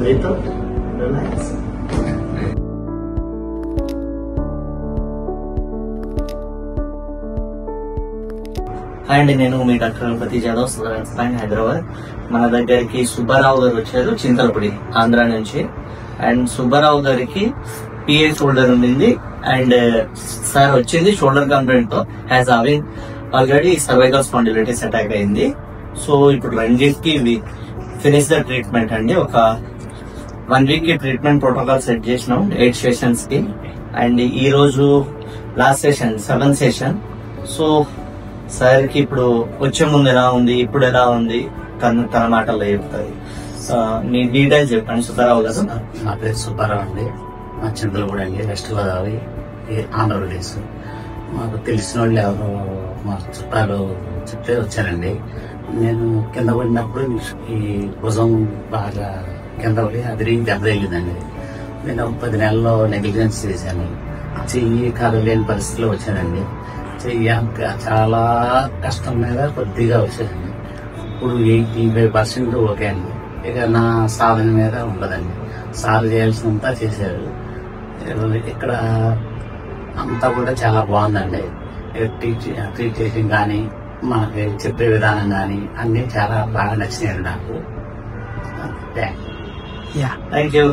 Breathe out, relax. Hi అండి, నేను మీ doctor Ganapathi Jadhav, southern spine, Hyderabad. మన దగ్గరికి సుబ్బారావు గారు వచ్చారు, చింతలపూడి, ఆంధ్ర నుంచి. అండ్ సుబ్బారావు గారికి పిఏ షోల్డర్ ఉండింది. అండ్ సార్ వచ్చింది షోల్డర్ కంప్లైంట్ తో. Has having already cervical spondylitis attack అయింది. సో ఇప్పుడు రంజిత్ కి ఫినిష్ ద ట్రీట్మెంట్ అండి. ఒక 1 వీక్ కి ట్రీట్మెంట్ ప్రోటోకాల్ సెట్ చేసినాం 8 సెషన్స్ కి. అండ్ ఈ రోజు last session 7th session. So sir కి ఇప్పుడు వచ్చే ముందు ఎలా ఉంది, ఇప్పుడు ఎలా ఉంది, తన మాటల్లో చెప్తారు. మీ డీటెయిల్స్ చెప్పండి. సుబ్బారావు గారు. నా పేరు సుబ్బారావు అండి. మా చింతలపూడి అండి, వెస్ట్ గోదావరి, ఆంధ్రప్రదేశ్. మాకు తెలిసిన వాళ్ళు ఎవరు మా చుట్టాలు చెప్తే వచ్చానండి. నేను కింద పడినప్పుడు ఈ భుజం బాగా కింద పడి అది దెబ్బ తగిలిందండి. నేను 10 నెలల్లో నెగ్లిజెన్స్ చేశాను. చెయ్యి కదలేని పరిస్థితిలో వచ్చానండి. చెయ్యి చాలా కష్టం మీద కొద్దిగా వచ్చానండి. ఇప్పుడు 85% ఓకే అండి. ఇక నా సాధన మీద ఉండదండి. సాధన చేయాల్సినంతా చేశారు. ఇక్కడ అంతా కూడా చాలా బాగుందండి. ట్రీట్ చేయడం కానీ, మనకి చెప్పే విధానం కానీ అన్ని చాలా బాగా నచ్చినాయి నాకు. Thank you.